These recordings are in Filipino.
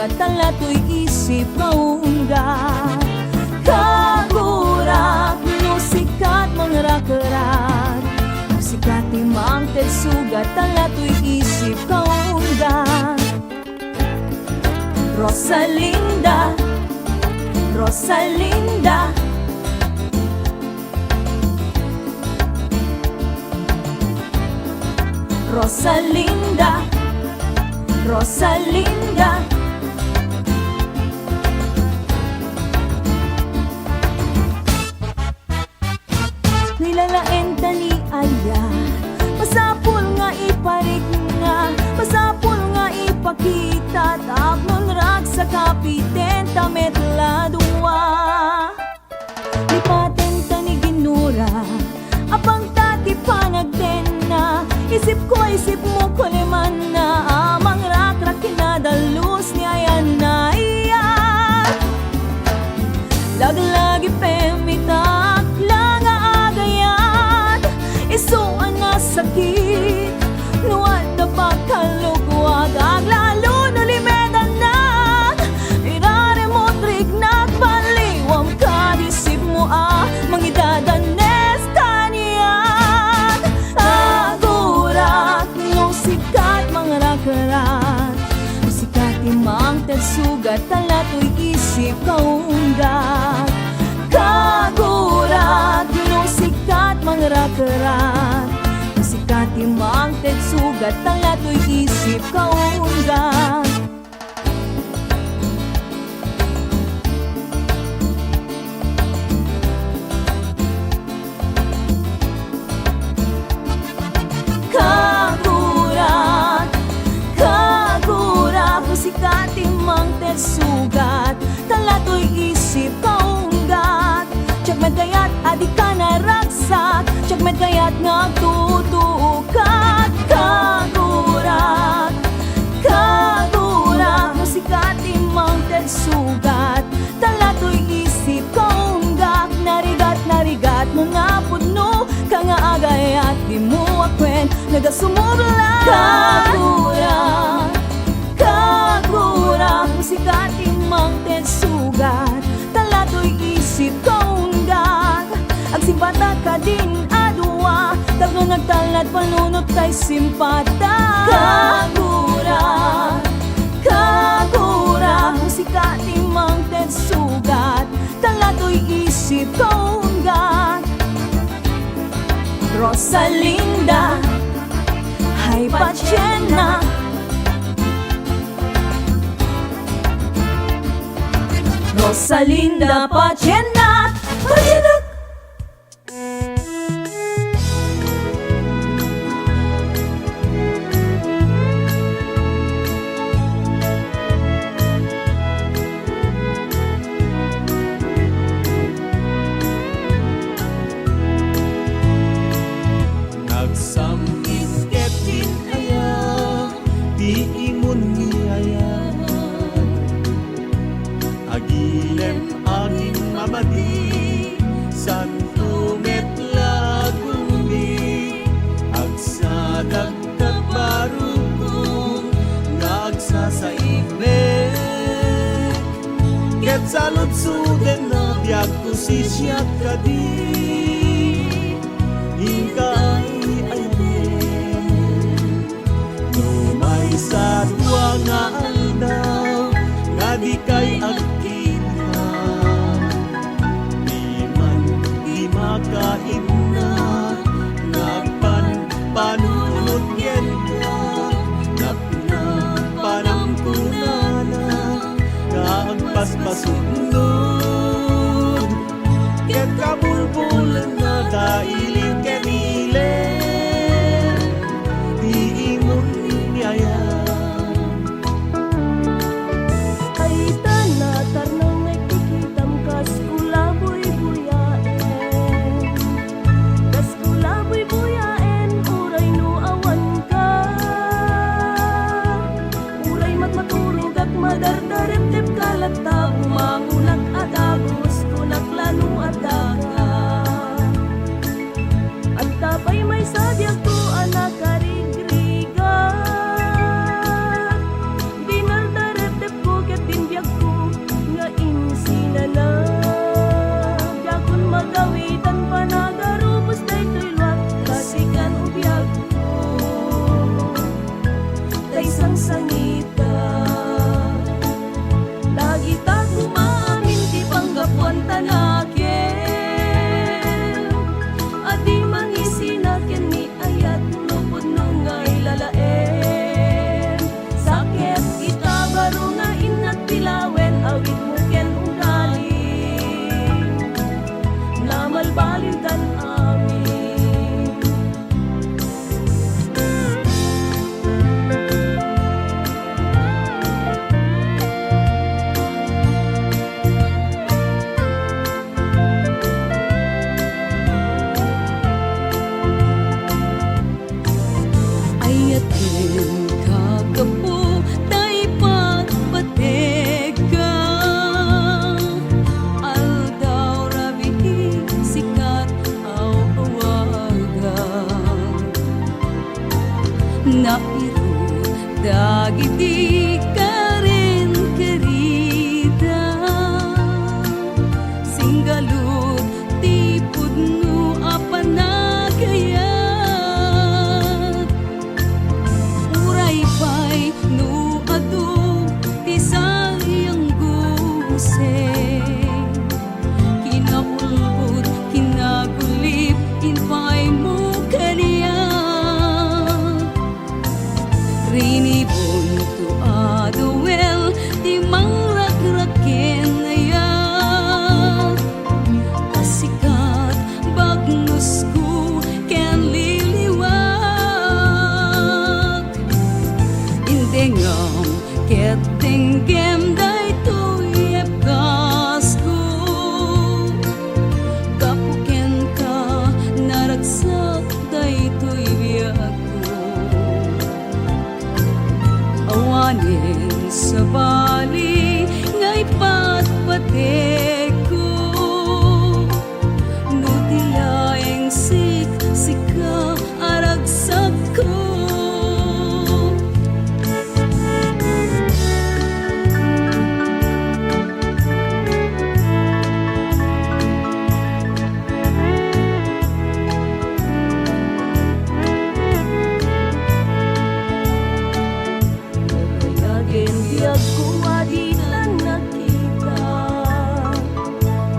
sugat, talatoy isip kaungga. Kagurak, no sikat mangrakarat, sikat timang sugat, talatoy isip kaungga. Rosalinda, Rosalinda, Rosalinda, Rosalinda. Nilalaen tani aya, masapul nga iparig nga, masapul nga ipakita, tapnon rag sa kapiten tametla duwa. Lipaten tani ginura, apang tati panagden na, isip ko isip mo kuliman na, amang rak-rak kinadalus ni ayan na iyan. Lag-lagi pemitak lang aagayan, isuan na sakit, nuwad na pagkalugwag, aglalo na limedan na, irare mo trig nagbaliwam ka, disip mo mangidadanes kaniyan. Agurat, no sikat mangrakarat, sikat imang sugat, talatoy isip kaunggat. Kagurat, no sikat mangrakarat, sikat imang sugat, talatoy isip kaunggat. Kagurat, kagurat, sikat imang sugat, talatoy isip kaunggat. Tiyagmed kayat adi ka naragsak, tiyagmed kayat nagtutukat. Kagurat, kagurat, sikat imang sugat, talatoy isip kaunggat. Narigat, narigat mo nga pudno, ka nga agay at di mo akwen, nagasumubla. Kagurat, kagurat, sikat imang sugat, talatoy isip kaunggat. Agsimpata ka din adwa, tagno nagtalat panunot kay simpata. Kagurat, kagurat, sikat imang sugat, talatoy isip kaunggat. Rosalinda, hay patsyenna, Rosalinda, patsyenna, patsyenna. Nagsamit-ketin aya, di imun niaya, agilem angin mamadi, santo metla kundi, agsadag kabarukong, nagsasaibig. Ket salud suden na biag kusisyak kadi, hingkay sa dua nga aldaw, nga di kay agkita, di man di makaina, nagpanpanunod yen ka, napanapanampunana, kaagpaspasundod, ket kabulbulan nairut dagiti karen kerida singgalut ti pudno a panagayat uray pay no adu ti sayang guseng kinaulbud kinagulip inpay mo kaniya rinibon to aduel di mangrakraken na yan asikat bagnos ko ken liliwag indengam ket tenggem daytoy epkas ko kapuken ka naragsak daytoy biag ko awanin sa bali ngay patpate ko no tilaeng sika aragsak ko Naging biyag ko adi na nakita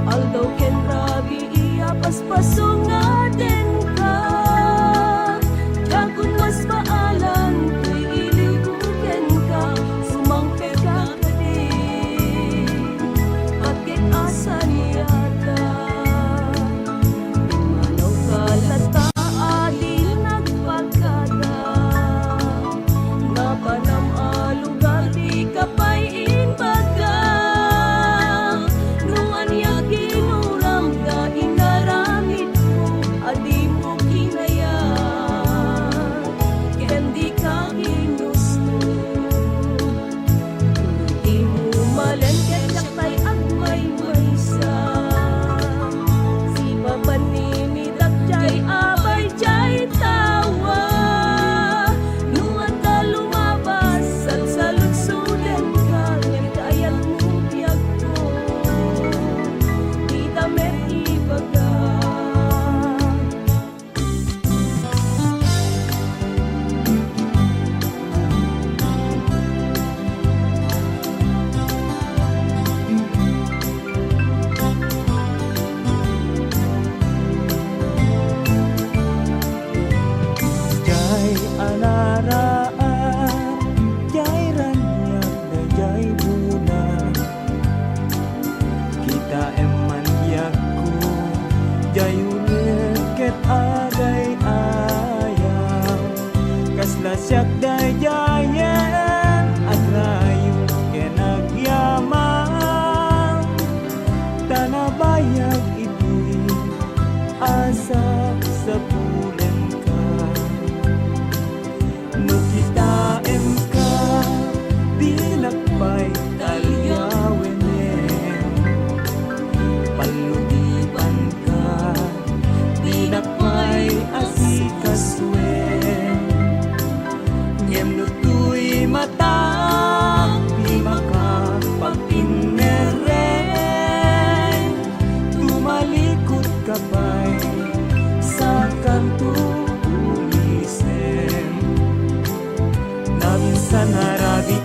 Aldaw ken rabi iya paspaso nga den ka Yakun mas maalan tuy iligugen ka Sumangpe ka kadin Patkik asan yata Manaw kalata adi nagpagkada Napanam alugar di kapay inbaga Nung anyag inuram ka inaramid mo Adi mo kinayang Ken di ka ginusto Di mo malen ken yaktay agmay maysa Si papanimidak jay abay jay tawa Nung ata lumabas sa lutsuden ka Ngayon kaayat mo biyag ko Di tamet ibaga Jai anaraan, jai ranyak na jai buna. Kita eman yakku, jai ulit ket agay ayaw. Kaslasyak day jayen, at rayo ken agyaman. Tanabayag iti, asak sa pulen ka. No kita ka, di nakpay talyawenen. Paludiban ka, di nakpay asikaswen. Ngem no tuy matang, di makapagpineren. Tumalikot ka pa'y sa kanto ulisen. Naminsan harabi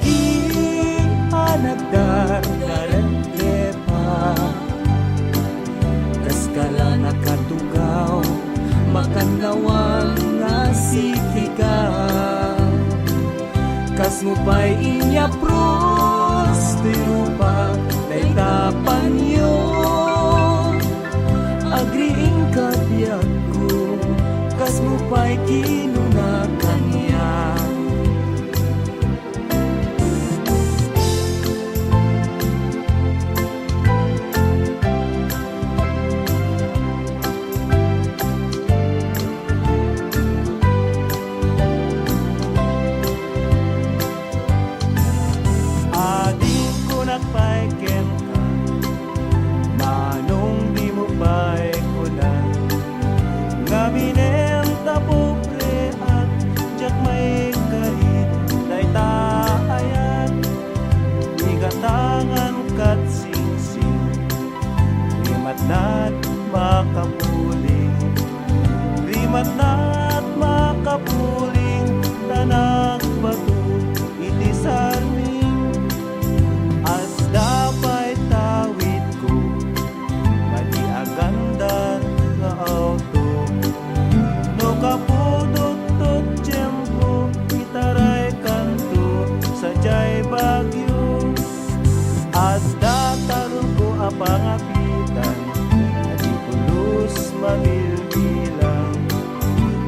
anagdardarente pa Kas kala nakatugaw Makanawang nga siki-ka Kas mo pa'y inya pros Tirupa day tapan yun Agriing ka biyag ko Kas mo pa'y kinunakan niya Nga binenta pobre matnat makapuling tanang bato iti sarming as dapay tawid ko madi aganda nga auto no kapudot tot tiyempo itaray kanto sa jay bagyo as dataro ko apangapitan adi pulos mabilbilang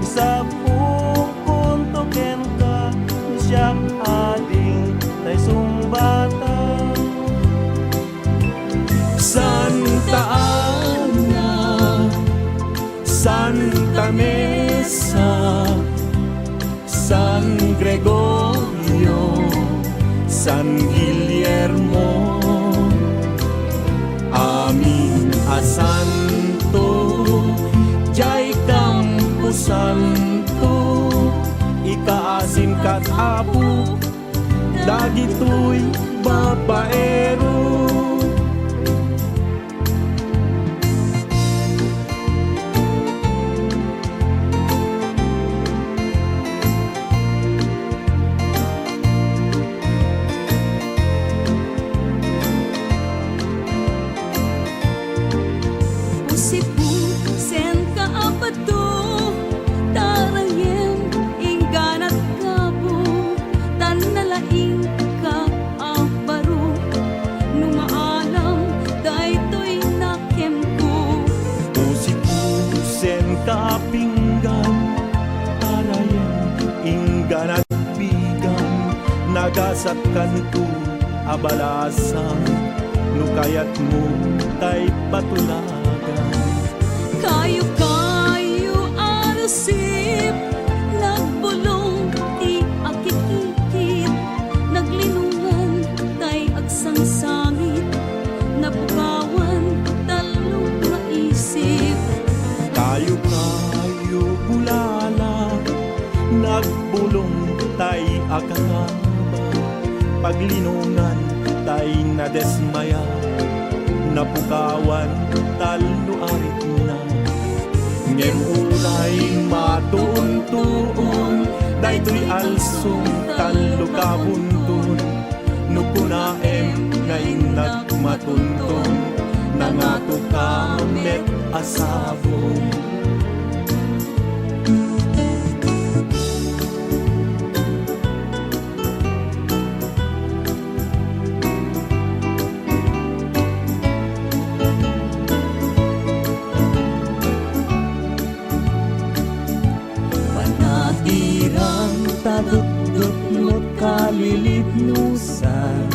sa pukuntoken ka siyang ading tay sumbatan Santa Ana, Santa Mesa, San Gregorio, San Guillermo, amin a santo, jay Campo Santo, ikaasim kat apo, dagitoy babaero. Usipu sen ka apato tarayen ingganat kabo tanalaing ka abaro numaalam daytoy nakem ko Pusi-pusen ka pinggan, tarayan inggan at bigan, nagasat ka nito abalasan, nukayat mo tay patulagan. kayo arusip nagbulong ti akikikit naglinungan tay agsangsangit napukawan talong maisip Kayo bulala, nagbulong tay akakaba, paglinungan tay nadesmaya, napukawan talo arit na. Ngem uray matuon-tuon, daytoy alsong talo kabuntun, nukunaem ngayon nagmatuntun, nangato kamet asabong. Panatirang tadutdut mo't kalilipnusan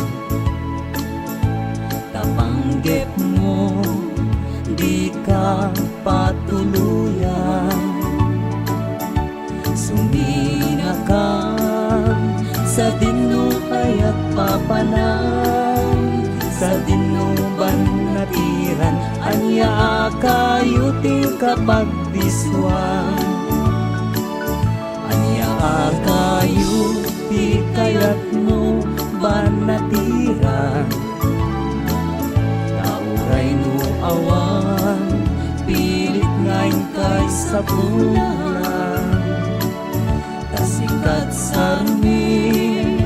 tapanggep mo di ka patuluyan suminakan sa dinukay at papanan sa dinuban natiran anya kayo ti kapagdiswan anya kayo ti kayat mo banatiran tauray no awan pilit ngayon kay sa bulan tasikat sarmi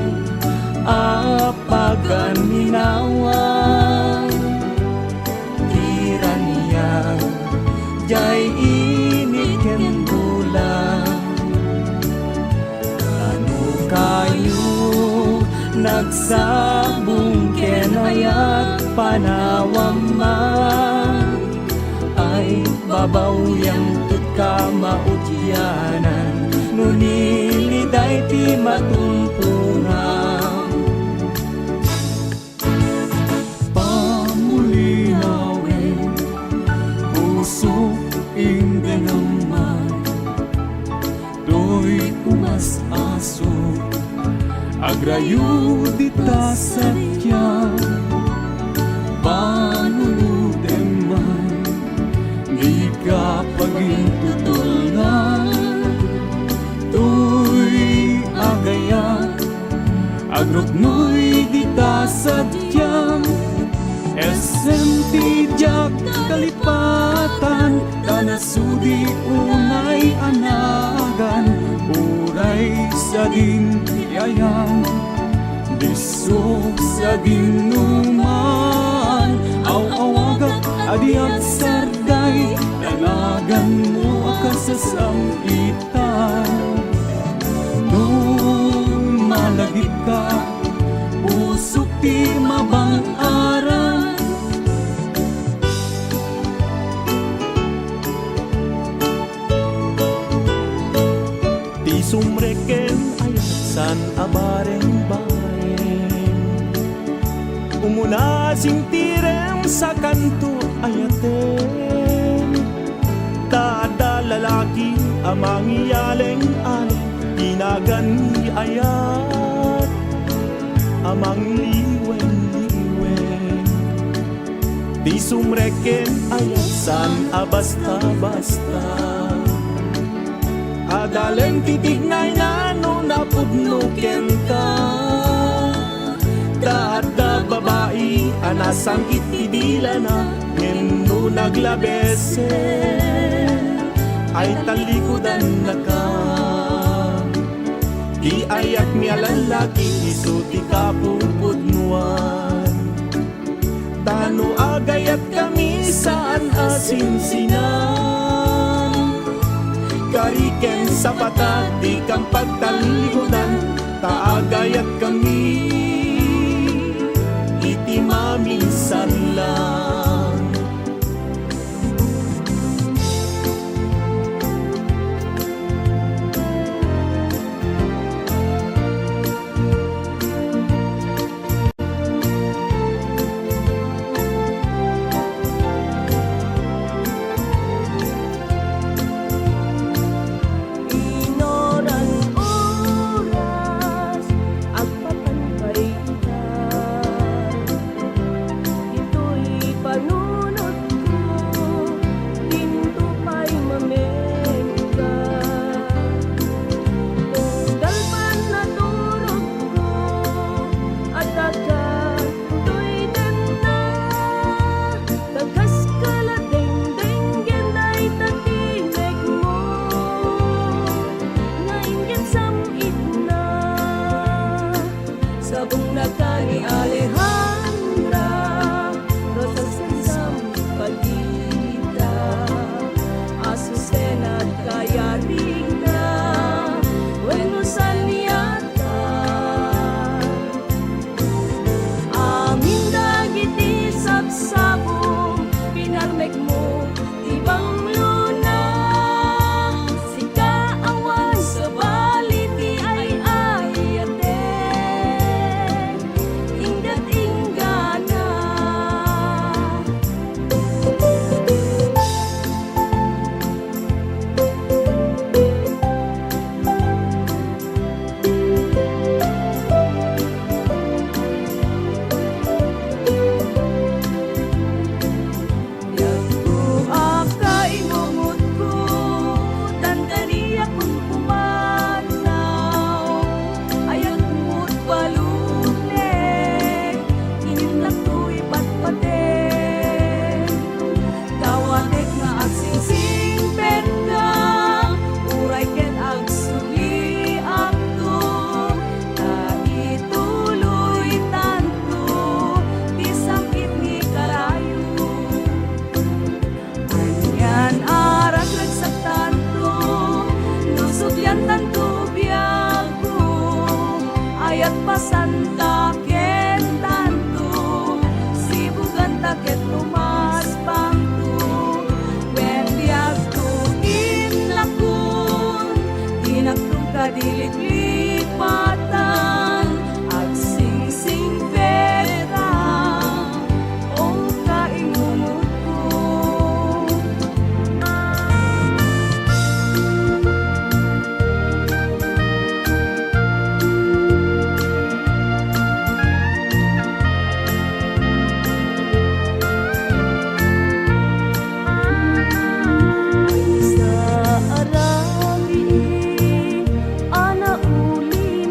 apagan minawan tiraniya jay init ken bulan ano kayo nagsabong kenayat panawaman ay babawyang tut ka mautyanan nuniliday ti matumpungan pamulinawin puso hindi naman do'y umas-aso agrayo dita sadya panunudeman di ka pagintutulngan tuy agaya agroknoy dita sadyang SMP jak kalipatan tanasudi unay sa din tiayang Disok sa dinuman Aw-awagak adiak sarday Danagan mo akas sa sampitan Nung malagip ka Pusok ti mabang-aran Ti sumreken ayat san abareng baen Umuna sintirem sa kanto ayaten Tada lalaki amang iyaleng-aleng Tinagan ni ayat amang liwen-liwen Di sumreken ayat san abasta-basta Adaleng titignan na no napudnuken ka Kada babae anasang itidila na Ngeno naglabese ay talikudan na ka Di ayak niya lalaki iso ti kapupudnuan Tano agayat kami saan asinsinan Kariken sa patat di kang pagtalikudan Taagayat kami iti maminsan lang Sabong nagkani Alejandra Rosas Sesam Palita Azucena at Kayarina Buenos Aliata Amin dagiti sabsabong Pinarmek mo ibang luna Sika awan sa baliti ay ayate Ingat ingana Yaku akay mumut ko Tandani akong pumanaw Ayat mo't balunek Inimlak to'y patpate Kawatek nga agsing-sing perka Uray ken agsuli akto Naituloy tanto Di sakit ni karayo Anyan arag nagsaktanto Nusog yan tanto biyago Ayat pasanta ken tanto Sibugan taket tumas pangto Wen biag to inlakon Tinagtong kadiliglipatan Agsing-sing pera O kaingunod ko Sa arami ana uli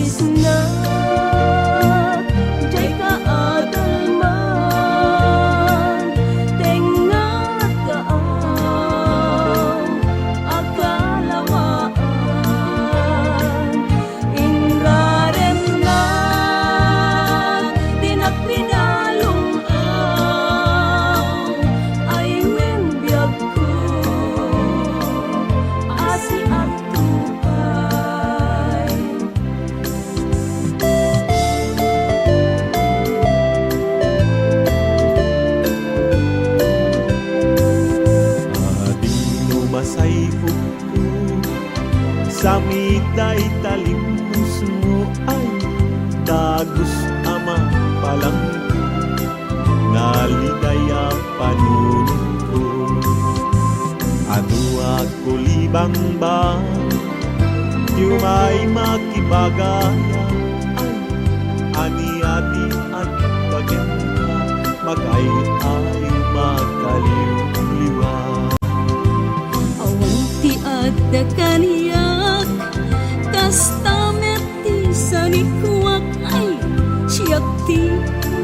Nais na jay kaadalman tengat kaaw akalawaan inraren na tinak pinalungaw ay wenbyag ko asi at tupay. Adino masaypo ko sa miday talimpus mo ay dagus ama palang nalidaya panunod ko. Ano ako libang ba di may makibagaya ay aniati at pagenda magay-ay makaliw-liwa. Awanti adda kaniyak kastamet ti sanikuak ay siyak ti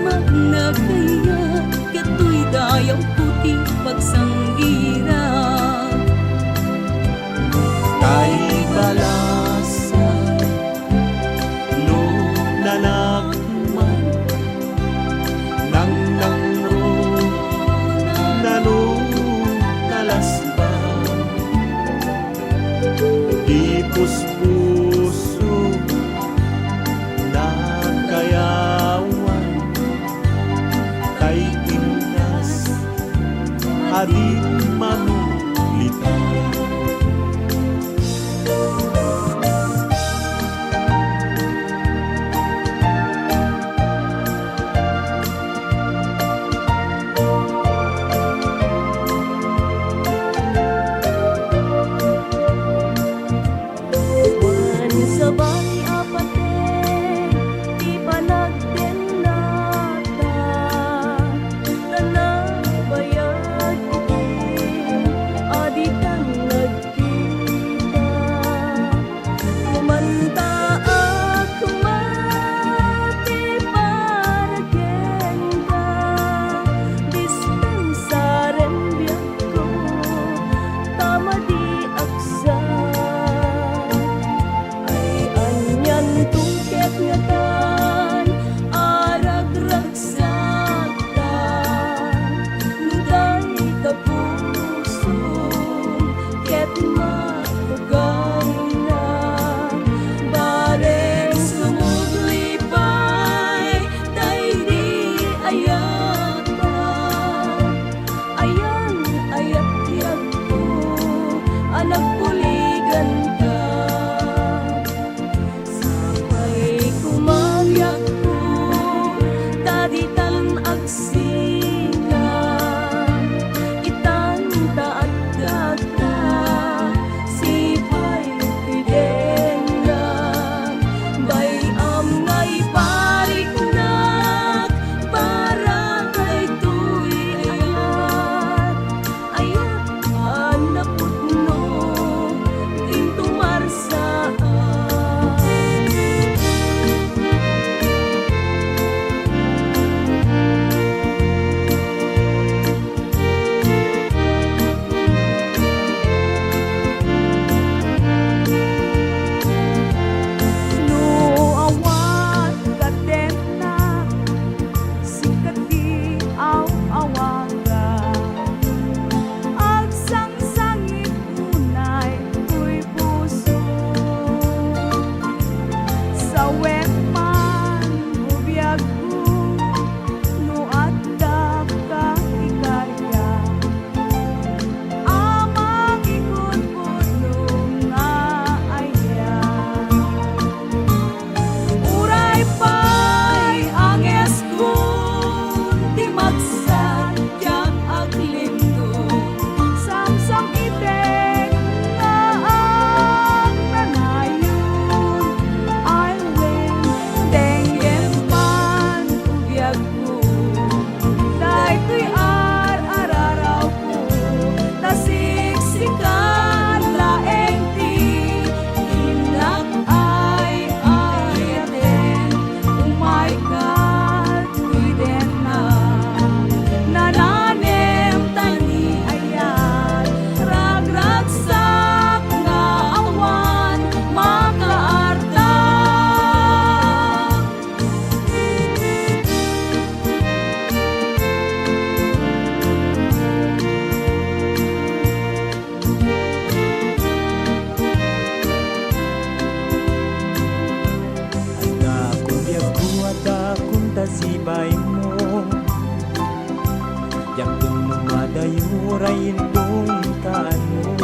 magnagaya katoy dayaw puti pagsanggira Kay balasa no nanakman nang nangro nano nalasba ipus-puso na kayawan kay inas adi manulitan. Wan sa bali apate di panagden nata tanabayag iti adi kang nagkita kumanta ako mati paragenda dispensaren biyak ko tama di aksa ay anyan tungket nga tan arag ragsakta nuday ka puso ket matugay na bareng sumuglipay day di ayata ayan ayat yak ko anak puligan ka sapay kumagyak ko taditan agsika itanta at gata sipay pidena bayam ngay pariknak para kay tuy ayat anak putno into marsaan no Biag buwada kunta si bay mo, yak dun numadayurayin dun kaano.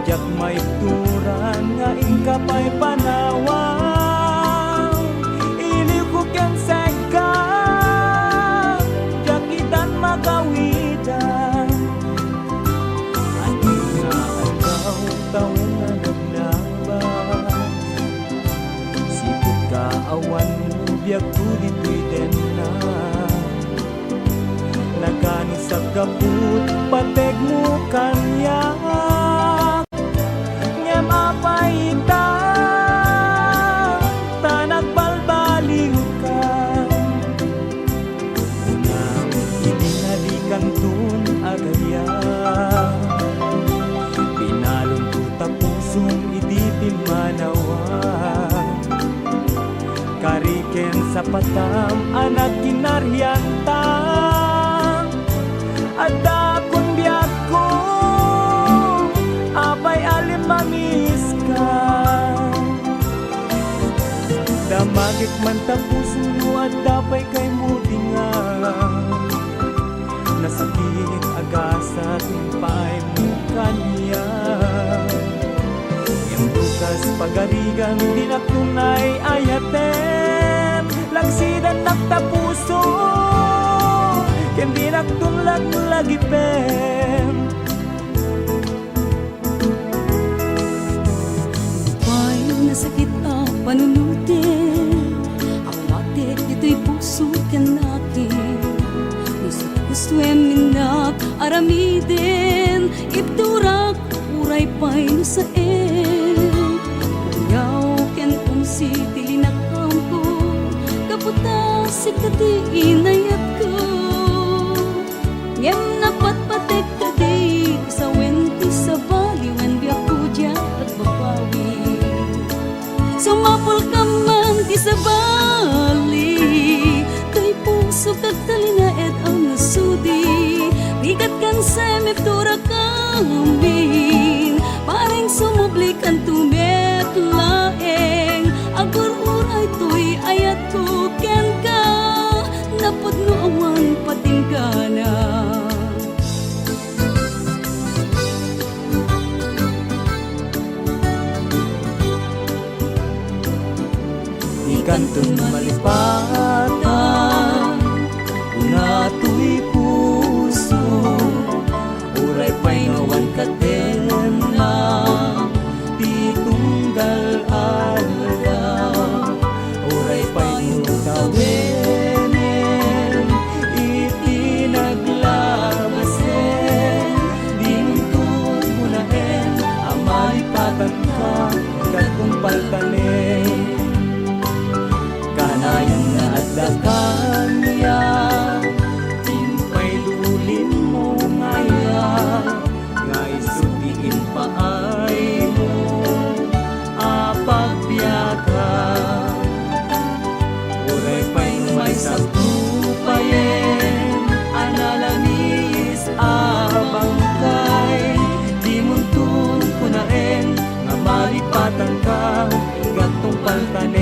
Jak may turan nga ikapay panawang, iliw ko kyan seka, jak itan makawidan. Ano nga agaw taong nga naglabas, sipot ka awan mo biag tulito'y den na. Nagani sa kaput pateg mo kanya, ngem apaita tanag balbaliw ka. Unang ibinalikan tun agaya, pinalong ko tapusong idipin manawa. Kariken sa patam anak kinaryanta, at akong biyak ko apay alim mamis ka. Damagit man tapuso mo at dapay kay mudinga, nasakit agasa timpay mo kanya. Yung bukas pagarigan di na tunay ayatem, lagsidan naktapuso ken di naktunlag mo lagi pem. Pa'y nasakit ang panunutin, ang matik dito'y puso ka natin. Gusto minak aramidin, ipturak uray pa'y nusain. Ngaw ken umsi tilinak kampo, kaputa si katiin ayat ko. Ngem napatpatek ka di sa wenti sa baliwan biyak ko dyan at babawi. Sumapol ka man di sa bali, kay puso kag talinaed ang nasudi. Bigat kan sa miptura kamin, paring sumubli kan tumet laeng. Agur uray to'y ayat ko ken ka, napod no awan patingkana. Ikantun malipatan, una to'y puso, uray pa'y ngawan katen na, titunggal alaw, uray pa'y ngutawenen, itinaglabasen, di muntong munaen, amalipatan ka, katong paltanen. Kanayon na adlakan niya, timpay lulin mo ngaya, nga isutiin paay mo, apagbiyaga. Uray pa'y may saktupayen, analamis abangkay, di muntong punaen, nga malipatan ka, gatong paltanen.